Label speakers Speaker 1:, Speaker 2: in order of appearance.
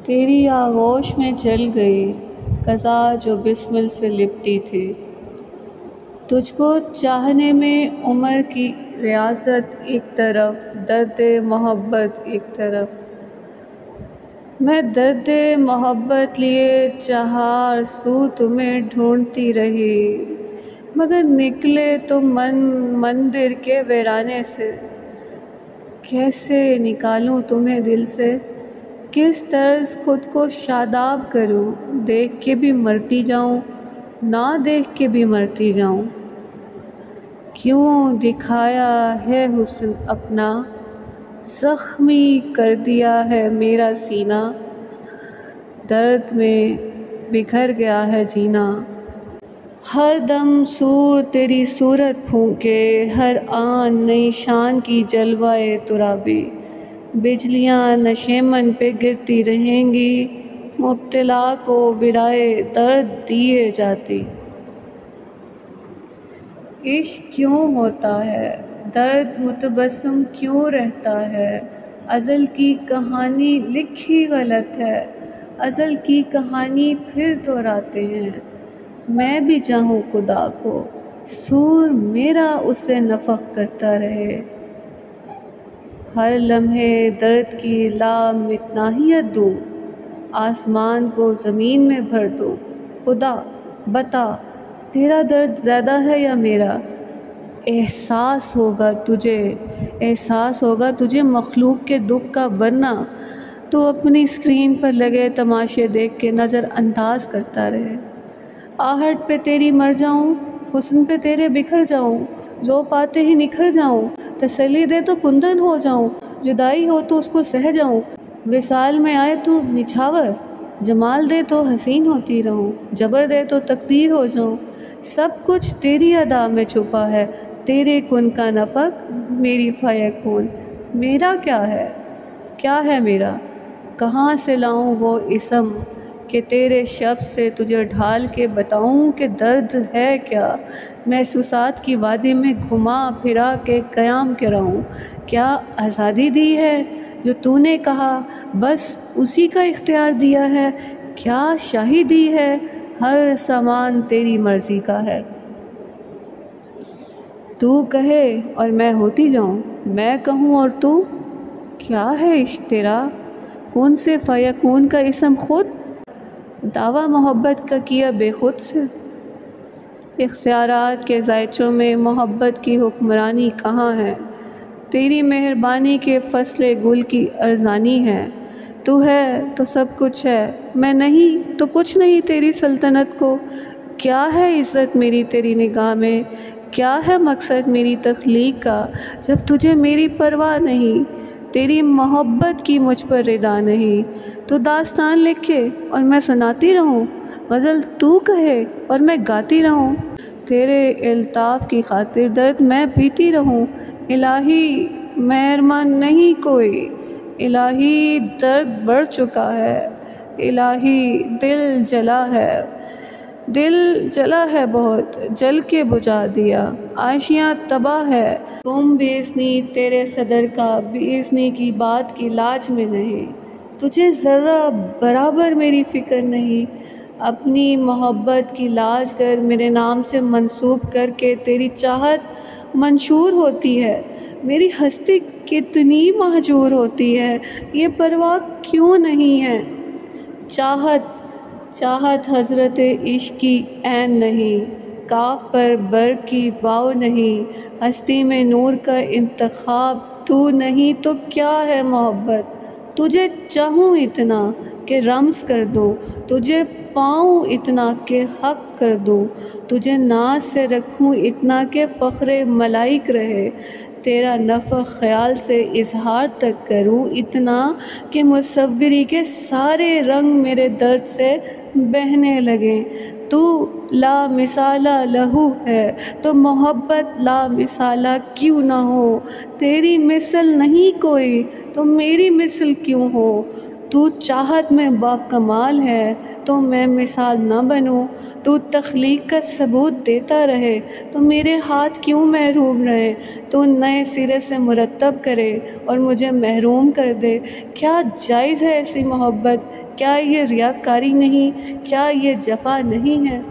Speaker 1: تیری آغوش میں جل گئی قضا جو بسمل سے لپٹی تھی، تجھ کو چاہنے میں عمر کی ریاضت ایک طرف، درد محبت ایک طرف۔ میں درد محبت لیے چہار سو تمہیں ڈھونڈتی رہی، مگر نکلے تم مندر کے ویرانے سے۔ کیسے نکالوں تمہیں دل سے، کس طرز خود کو شاداب کروں، دیکھ کے بھی مرتی جاؤں، نہ دیکھ کے بھی مرتی جاؤں۔ کیوں دکھایا ہے حسن اپنا، زخمی کر دیا ہے میرا سینہ، درد میں بکھر گیا ہے جینا۔ ہر دم سور تیری صورت پھونکے، ہر آن نئی شان کی جلوائے ترابی۔ بجلیاں نشیمن پہ گرتی رہیں گی، مبتلا کو ورائے درد دیے جاتی۔ عشق کیوں ہوتا ہے، درد متبسم کیوں رہتا ہے، ازل کی کہانی لکھی غلط ہے، ازل کی کہانی پھر دہراتے ہیں۔ میں بھی چاہوں خدا کو، سور میرا اسے نفخ کرتا رہے۔ ہر لمحے درد کی لامتناہیت دوں، آسمان کو زمین میں بھر دوں۔ خدا بتا، تیرا درد زیادہ ہے یا میرا؟ احساس ہوگا تجھے مخلوق کے دکھ کا، ورنہ تو اپنی اسکرین پر لگے تماشے دیکھ کے نظر انداز کرتا رہے۔ آہٹ پہ تیری مر جاؤں، حسن پہ تیرے بکھر جاؤں، جو پاتے ہی نکھر جاؤں، تسلی دے تو کندن ہو جاؤں، جدائی ہو تو اس کو سہ جاؤں، وصال میں آئے تو نچھاور، جمال دے تو حسین ہوتی رہوں، جبر دے تو تقدیر ہو جاؤں۔ سب کچھ تیری ادا میں چھپا ہے، تیرے کن کا نفق میری فیکون۔ میرا کیا ہے میرا؟ کہاں سے لاؤں وہ اسم کہ تیرے شب سے تجھے ڈھال کے بتاؤں کہ درد ہے کیا؟ محسوسات کی وادی میں گھما پھرا کے قیام کراؤں۔ کیا آزادی دی ہے جو تو نے کہا، بس اسی کا اختیار دیا ہے؟ کیا شاہی دی ہے، ہر سامان تیری مرضی کا ہے؟ تو کہے اور میں ہوتی جاؤں، میں کہوں اور تو؟ کیا ہے عشق تیرا، کون سے فیکون کا اسم خود؟ دعویٰ محبت کا کیا بے خود سے؟ اختیارات کے زائچوں میں محبت کی حکمرانی کہاں ہے؟ تیری مہربانی کے فصل گل کی ارزانی ہے۔ تو ہے تو سب کچھ ہے، میں نہیں تو کچھ نہیں تیری سلطنت کو۔ کیا ہے عزت میری تیری نگاہ میں، کیا ہے مقصد میری تخلیق کا، جب تجھے میری پرواہ نہیں، تیری محبت کی مجھ پر رضا نہیں؟ تو داستان لکھے اور میں سناتی رہوں، غزل تو کہے اور میں گاتی رہوں، تیرے الطاف کی خاطر درد میں پیتی رہوں۔ الہی مہربان نہیں کوئی، الہی درد بڑھ چکا ہے، الہی دل جلا ہے بہت، جل کے بجھا دیا، عاشیاں تباہ ہے۔ تم بے اذنی تیرے صدر کا، بے اذنی کی بات کی لاج میں نہیں، تجھے ذرہ برابر میری فکر نہیں۔ اپنی محبت کی لاج کر میرے نام سے منسوب کر کے تیری چاہت منشور ہوتی ہے، میری ہستی کتنی مہجور ہوتی ہے، یہ پرواہ کیوں نہیں ہے؟ چاہت حضرت عشق کی عین نہیں، کاف پر بر کی واو نہیں، ہستی میں نور کا انتخاب تو نہیں تو کیا ہے محبت؟ تجھے چاہوں اتنا کہ رمز کر دوں، تجھے پاؤں اتنا کہ حق کر دوں، تجھے ناز سے رکھوں اتنا کہ فخر ملائک رہے، تیرا نفخ خیال سے اظہار تک کروں اتنا کہ مصوری کے سارے رنگ میرے درد سے بہنے لگیں۔ تو لا مثالہ لہو ہے تو محبت لا مثالہ کیوں نہ ہو؟ تیری مثل نہیں کوئی تو میری مثل کیوں ہو؟ تو چاہت میں باکمال ہے تو میں مثال نہ بنوں، تو تخلیق کا ثبوت دیتا رہے تو میرے ہاتھ کیوں محروم رہے؟ تو نئے سرے سے مرتب کرے اور مجھے محروم کر دے۔ کیا جائز ہے ایسی محبت، کیا یہ ریاکاری نہیں، کیا یہ جفا نہیں ہے؟